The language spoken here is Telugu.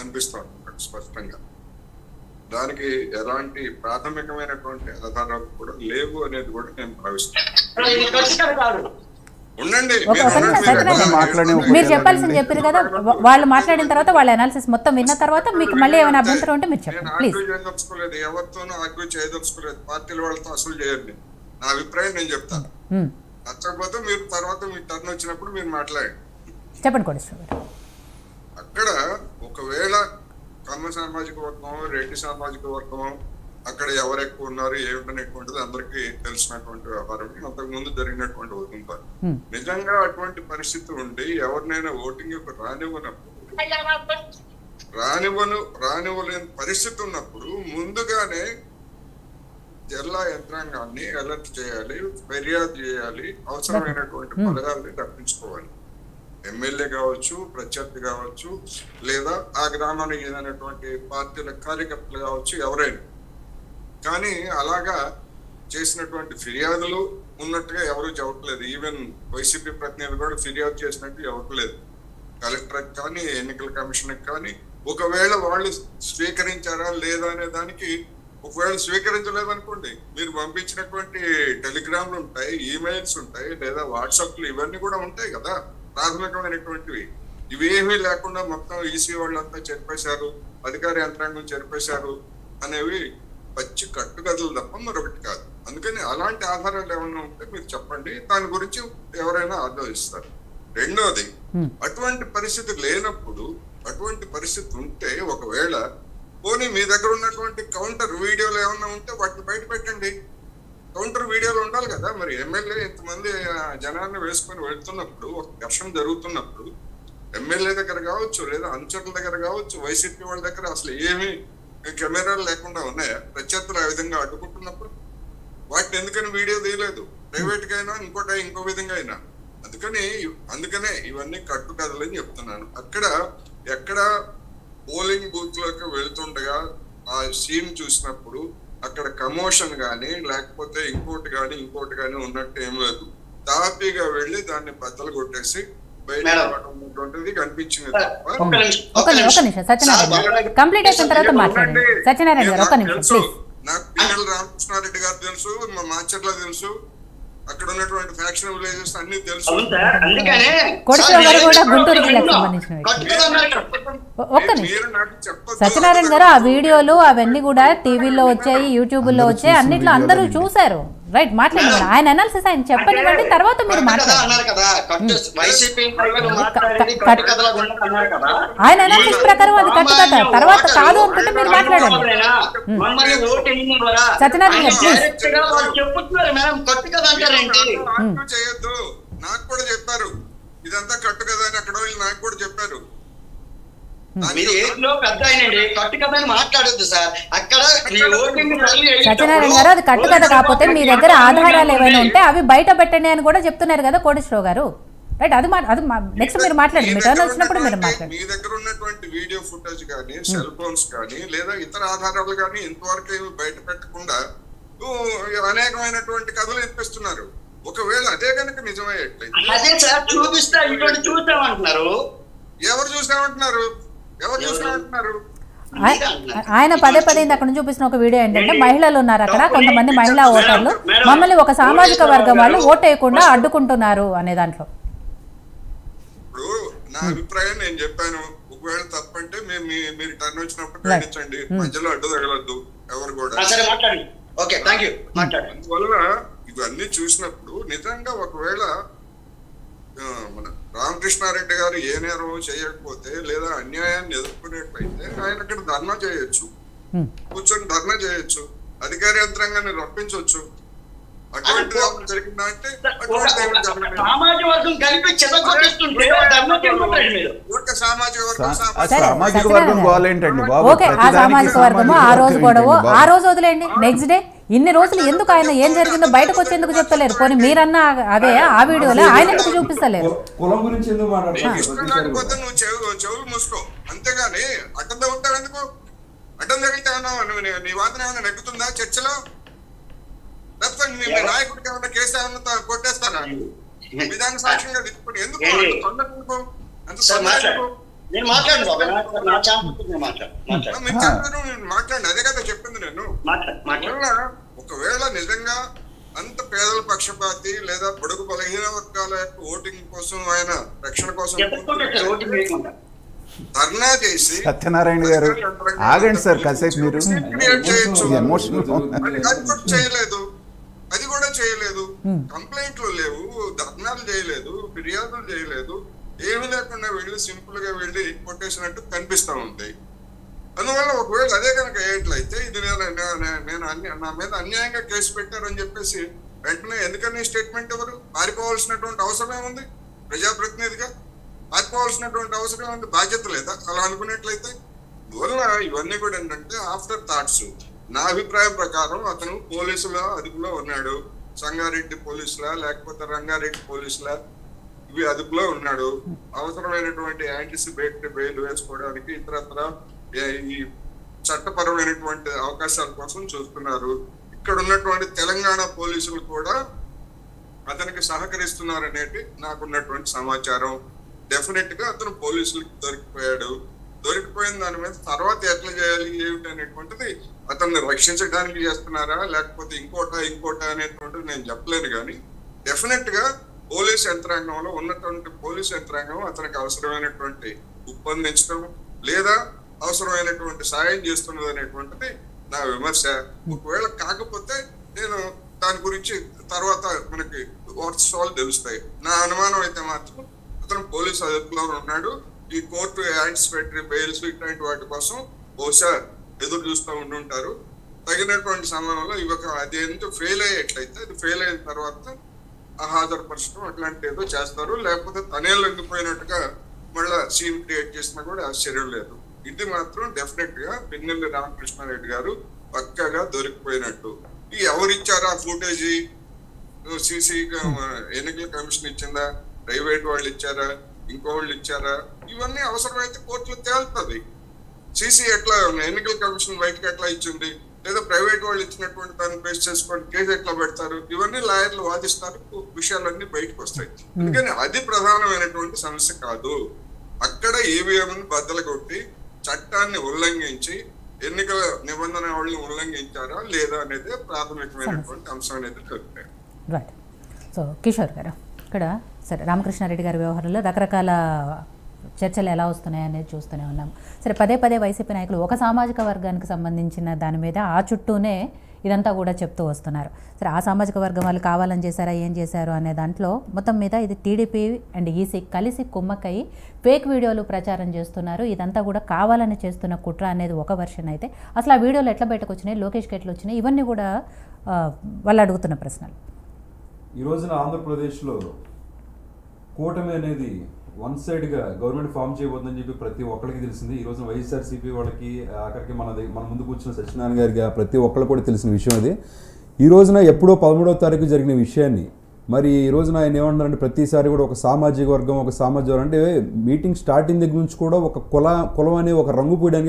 అనిపిస్తుంది స్పష్టంగా. దానికి ఎలాంటి ప్రాథమికమైనటువంటి ఆధారాలు కూడా లేవు అనేది కూడా నేను భావిస్తాను. ఉండండి, మీరు చెప్పాల్సింది చెప్పారు కదా, వాళ్ళు మాట్లాడిన తర్వాత వాళ్ళ అనాలిసిస్ మొత్తం విన్న తర్వాత మీకు మళ్ళీ ఏమైనా అభ్యంతరం ఉంటే మీరు చెప్పండి ప్లీజ్. చేయదలుచుకోలేదు, ఎవరితోనూ ఆర్గ్యూ చేయదలుచుకోలేదు, పార్టీల వాళ్ళతో అసలు చేయండి. నా అభిప్రాయం నేను చెప్తాను. నచ్చకపోతే మీరు తర్వాత మీ టర్న్ వచ్చినప్పుడు మీరు మాట్లాడండి. చెప్పండి కోటేశ్వర గారు. అక్కడ ఒకవేళ కమ్మ సామాజిక వర్గం, రెడ్డి సామాజిక వర్గం, అక్కడ ఎవరు ఎక్కువ ఉన్నారు ఏమిటనేటువంటిది అందరికీ తెలిసినటువంటి వ్యవహారం, అంతకు ముందు జరిగినటువంటి ఓటింగ్. నిజంగా అటువంటి పరిస్థితి ఉండి ఎవరినైనా ఓటింగ్ రానివ్వలేని పరిస్థితి ఉన్నప్పుడు ముందుగానే జిల్లా యంత్రాంగాన్ని అలర్ట్ చేయాలి, ఫిర్యాదు చేయాలి, అవసరమైనటువంటి పథకాలని తప్పించుకోవాలి. ఎమ్మెల్యే కావచ్చు, ప్రత్యర్థి కావచ్చు, లేదా ఆ గ్రామానికి చెందినటువంటి పార్టీల కార్యకర్తలు కావచ్చు, ఎవరైనా. కానీ అలాగా చేసినటువంటి ఫిర్యాదులు ఉన్నట్టుగా ఎవరు చెప్పట్లేదు. ఈవెన్ వైసీపీ ప్రతినిధులు కూడా ఫిర్యాదు చేసినట్టు చెప్పట్లేదు కలెక్టర్కి కానీ ఎన్నికల కమిషన్కి కానీ. ఒకవేళ వాళ్ళు స్వీకరించారా లేదా అనే దానికి, ఒకవేళ స్వీకరించలేదనుకోండి, మీరు పంపించినటువంటి టెలిగ్రామ్లు ఉంటాయి, ఈమెయిల్స్ ఉంటాయి, లేదా వాట్సాప్లు, ఇవన్నీ కూడా ఉంటాయి కదా ప్రాథమికమైనటువంటివి. ఇవేమీ లేకుండా మొత్తం ఈసీ వాళ్ళంతా చెప్పేశారు, అధికార యంత్రాంగం చెప్పేశారు అనేవి పచ్చి కట్టుకథలు తప్ప మరొకటి కాదు. అందుకని అలాంటి ఆధారాలు ఏమైనా ఉంటే మీరు చెప్పండి, దాని గురించి ఎవరైనా ఆలోచిస్తారు. రెండోది, అటువంటి పరిస్థితి లేనప్పుడు, అటువంటి పరిస్థితి ఉంటే ఒకవేళ పోనీ మీ దగ్గర ఉన్నటువంటి కౌంటర్ వీడియోలు ఏమన్నా ఉంటే వాటిని బయట పెట్టండి. కౌంటర్ వీడియోలు ఉండాలి కదా. మరి ఎమ్మెల్యే ఇంతమంది జనాన్ని వేసుకొని వెళ్తున్నప్పుడు, ఒక ఘర్షణ జరుగుతున్నప్పుడు, ఎమ్మెల్యే దగ్గర కావచ్చు, లేదా అనుచరుల దగ్గర కావచ్చు, వైసీపీ వాళ్ళ దగ్గర అసలు ఏమీ కెమెరాలు లేకుండా ఉన్నాయా? ప్రత్యర్థులు ఆ విధంగా అడ్డుకుంటున్నప్పుడు వాటిని ఎందుకని వీడియో తీయలేదు? ప్రైవేట్ గా అయినా ఇంకో విధంగా అయినా. అందుకనే ఇవన్నీ కట్టుకథలని చెప్తున్నాను. ఎక్కడ పోలింగ్ బూత్ లోకి వెళ్తుండగా ఆ సీన్ చూసినప్పుడు అక్కడ కమోషన్ గానీ లేకపోతే ఇంకోటి గానీ ఉన్నట్టు ఏం లేదు. తాపీగా వెళ్ళి దాన్ని బద్దలు కొట్టేసి బయట రావడం కనిపించింది తప్ప. నాకు పిఎల్ రామకృష్ణారెడ్డి గారు తెలుసు, మా మాచర్ల తెలుసు, అక్కడ ఉన్నటువంటి ఫ్యాక్షన్ విలేజెస్ అన్ని తెలుసు. సత్యనారాయణ గారు ఆ వీడియోలు అవన్నీ కూడా టీవీలో వచ్చాయి, యూట్యూబ్ లో వచ్చాయి, అన్నిట్లో అందరూ చూసారు. రైట్, మాట్లాడండి. ఆయన అనాలిసిస్ ఆయన చెప్పనివ్వండి, తర్వాత మీరు మాట్లాడారు. ఆయన అనాలిసిస్ ప్రకారం అది కట్టుకథ, తర్వాత కాదు అనుకుంటే మీరు మాట్లాడండి. సత్యనారాయణ గారు ప్లీజ్. చేయొద్దు, నాకు కూడా చెప్పారు ఇదంతా కట్టు కదా అని. అక్కడ నాకు కూడా చెప్పారు. సత్యనారాయణ గారు అది కట్టు కథ కాకపోతే మీ దగ్గర ఆధారాలు ఏమైనా ఉంటే అవి బయట పెట్టండి అని కూడా చెప్తున్నారు కదా కోటేశ్వరరావు గారు. రైట్, అది నెక్స్ట్ మీరు మాట్లాడండి, మీ టర్న్ వచ్చినప్పుడు మీరు మాట్లాడండి. మీ దగ్గర ఉన్నటువంటి వీడియో ఫుటేజ్ కానీ, సెల్ ఫోన్స్ కానీ, లేదా ఇతర ఆధారాలు కానీ ఇంతవరకు ఏమి బయట పెట్టకుండా అనేకమైనటువంటి కథలు వినిపిస్తున్నారు. ఒకవేళ అదే కనుక నిజమయ్యేట్లయితే ఎవరు చూసామంటున్నారు? ఆయన పదే అక్కడ నుంచి చూపిస్తున్న ఒక వీడియో ఏంటంటే, మహిళలు ఉన్నారు అక్కడ, కొంతమంది మహిళా ఓటర్లు మమ్మల్ని ఒక సామాజిక వర్గం వాళ్ళు ఓటు వేయకుండా అడ్డుకుంటున్నారు అనే దాంట్లో. ఇప్పుడు నా అభిప్రాయం నేను చెప్పాను. ఒకవేళ తప్పంటే మీరు టర్న్ వచ్చినప్పుడు ఖండించండి, మధ్యలో అడ్డు తగలద్దు ఎవరు కూడా. అందువల్ల ఇవన్నీ చూసినప్పుడు నిజంగా ఒకవేళ మన రామకృష్ణారెడ్డి గారు ఏ నేరం చేయకపోతే, లేదా అన్యాయాన్ని ఎదుర్కొనేట్లయితే ఆయన అక్కడ ధర్నా చేయొచ్చు, కూర్చొని ధర్నా చేయొచ్చు, అధికార యంత్రాంగాన్ని రప్పించవచ్చు. అటువంటి జరిగిందా అంటే సామాజిక వర్గం ఓకే, ఆ సామాజిక వర్గము ఆ రోజు గొడవ, ఆ రోజు వదిలేండి. నెక్స్ట్ డే ఇన్ని రోజులు ఎందుకు ఆయన ఏం జరిగిందో బయటకు వచ్చేందుకు చెప్తలేరు? పోనీ మీరన్నా అదే ఆ వీడియోలో ఆయన ఎందుకు చూపిస్తలేరు? కులం గురించి ఎందుకు మాట్లాడకపోతే నువ్వు చెవులు మూసుకో, అంతేగాని అడ్డం తగ్గుతావు ఎందుకు? అడ్డం తగిలితే నీ వాదన ఏమైనా నెగ్గుతుందా చర్చలో? లేకపోతే మీ నాయకుడికి ఏమైనా కేసు ఏమన్నా కొట్టేస్తానా? విధాన సాక్ష్యంగా తీసుకుని ఎందుకు అంత నేను మాట్లాడండి బాబు, నా ఛానల్ నేను మాట్లాడండి. అదే కదా చెప్పింది నేను. ఒకవేళ నిజంగా అంత పేదల పక్షపాతి లేదా పొడుగు బలహీన వర్గాల యొక్క ఓటింగ్ కోసం ఆయన రక్షణ కోసం ధర్నా చేసి సత్యనారాయణ గారు ఆగండి సార్ కాసేపు మీరు చేయలేదు, అది కూడా చేయలేదు. కంప్లైంట్లు లేవు, ధర్నాలు చేయలేదు, ఫిర్యాదులు చేయలేదు, ఏమి లేకుండా వెళ్ళి సింపుల్ గా వెళ్ళి కొట్టేసినట్టు కనిపిస్తా ఉంది. అందువల్ల ఒకవేళ అదే కనుక అయ్యేట్లయితే ఇది నేను నా మీద అన్యాయంగా కేసు పెట్టారని చెప్పేసి వెంటనే ఎందుకని స్టేట్మెంట్ ఎవరు పారిపోవాల్సినటువంటి అవసరమే ఉంది? ప్రజాప్రతినిధిగా పారిపోవాల్సినటువంటి అవసరం ఉంది, బాధ్యత లేదా అలా అనుకున్నట్లయితే? అందువల్ల ఇవన్నీ కూడా ఏంటంటే ఆఫ్టర్ థాట్స్. నా అభిప్రాయం ప్రకారం అతను పోలీసుల అదుపులో ఉన్నాడు, సంగారెడ్డి పోలీసులా లేకపోతే రంగారెడ్డి పోలీసులా ఇవి అదుపులో ఉన్నాడు. అవసరమైనటువంటి యాంటిసిపేటరీ బెయిల్ వేసుకోవడానికి ఇతరత్ర ఈ చట్టపరమైనటువంటి అవకాశాల కోసం చూస్తున్నారు. ఇక్కడ ఉన్నటువంటి తెలంగాణ పోలీసులు కూడా అతనికి సహకరిస్తున్నారు అనేది నాకున్నటువంటి సమాచారం. డెఫినెట్ గా అతను పోలీసులకు దొరికిపోయాడు. దొరికిపోయిన దాని మీద తర్వాత ఎట్లా చేయాలి ఏమిటి అనేటువంటిది అతన్ని రక్షించడానికి చేస్తున్నారా లేకపోతే ఇంకోట అనేటువంటిది నేను చెప్పలేను. కానీ డెఫినెట్ గా పోలీస్ యంత్రాంగంలో ఉన్నటువంటి పోలీస్ యంత్రాంగం అతనికి అవసరమైనటువంటి ఉప్పందించడం లేదా అవసరమైనటువంటి సాయం చేస్తున్నది అనేటువంటిది నా విమర్శ. ఒకవేళ కాకపోతే నేను దాని గురించి తర్వాత మనకి వాట్సాప్ తెలుస్తాయి. నా అనుమానం అయితే మాత్రం అతను పోలీసు అదుపులో ఉన్నాడు. ఈ కోర్టు యాంటిసిపేటరీ బెయిల్స్ ఇట్లాంటి వాటి కోసం బహుశా ఎదురు చూస్తూ ఉంటుంటారు. తగినటువంటి సమయంలో అది ఎందుకు ఫెయిల్ అయ్యేట్లయితే అది ఫెయిల్ అయిన తర్వాత హాజరుపరచడం అట్లాంటి ఏదో చేస్తారు. లేకపోతే తనే లొంగిపోయినట్టుగా మళ్ళా సీన్ క్రియేట్ చేసినా కూడా ఆశ్చర్యం లేదు. ఇది మాత్రం డెఫినెట్ గా పిన్నెల్లి రామకృష్ణారెడ్డి గారు పక్కగా దొరికిపోయినట్టు. ఈ ఎవరిచ్చారా ఫుటేజీ? సిసి ఎన్నికల కమిషన్ ఇచ్చిందా, ప్రైవేట్ వాళ్ళు ఇచ్చారా, ఇంకోళ్ళు ఇచ్చారా? ఇవన్నీ అవసరమైతే కోర్టులో తేలుతుంది. సిసి ఎట్లా ఎన్నికల కమిషన్ బయటకు ఎట్లా ఇచ్చింది, లేదా ప్రైవేట్ వాళ్ళు ఇచ్చినటువంటి దాన్ని బేస్ చేసుకొని కేసు ఎట్లా పెడతారు? ఇవన్నీ లాయర్లు వాదిస్తారు, విషయాలన్నీ బయటకు వస్తాయి. అందుకని అది ప్రధానమైనటువంటి సమస్య కాదు. అక్కడ ఈవీఎం బద్దలు కొట్టి చట్టాన్ని ఉల్లంఘించి ఎన్నికల నిబంధన వాళ్ళని ఉల్లంఘించారా లేదా అనేది ప్రాథమికమైనటువంటి అంశం అనేది చెప్తారు. రైట్. సో కిషోర్ గారు, ఇక్కడ సరే రామకృష్ణారెడ్డి గారి వ్యవహారంలో రకరకాల చర్చలు ఎలా వస్తున్నాయి అనేది చూస్తూనే ఉన్నాం. సరే పదే వైసీపీ నాయకులు ఒక సామాజిక వర్గానికి సంబంధించిన దాని మీద ఆ చుట్టూనే ఇదంతా కూడా చెప్తూ వస్తున్నారు. సరే ఆ సామాజిక వర్గం వాళ్ళు కావాలని చేశారా, ఏం చేశారు అనే దాంట్లో మొత్తం మీద ఇది టీడీపీ అండ్ ఈసీ కలిసి కుమ్మక్కై ఫేక్ వీడియోలు ప్రచారం చేస్తున్నారు. ఇదంతా కూడా కావాలని చేస్తున్న కుట్ర అనేది ఒక వర్షన్ అయితే, అసలు ఆ వీడియోలు ఎట్లా బయటకు వచ్చినాయి, లోకేష్కి ఎట్లా వచ్చినాయి, ఇవన్నీ కూడా వాళ్ళు అడుగుతున్న ప్రశ్నలు. ఈ రోజున ఆంధ్రప్రదేశ్లో కూటమి అనేది వన్ సైడ్గా గవర్నమెంట్ ఫామ్ చేయబోతుందని చెప్పి ప్రతి ఒక్కరికి తెలిసింది. ఈ రోజున వైఎస్ఆర్సీపీ వాళ్ళకి ఆఖరికి మన ముందు కూర్చున్న సత్యనారాయణ గారికి ప్రతి ఒక్కరికి కూడా తెలిసిన విషయం అది. ఈ రోజున ఎప్పుడో 13వ తారీఖు జరిగిన విషయాన్ని మరి ఈ రోజున ఆయన ఏమంటారంటే ప్రతిసారి కూడా ఒక సామాజిక వర్గం అంటే మీటింగ్ స్టార్టింగ్ దగ్గర నుంచి కూడా ఒక కులం అనే ఒక రంగు పూయడానికి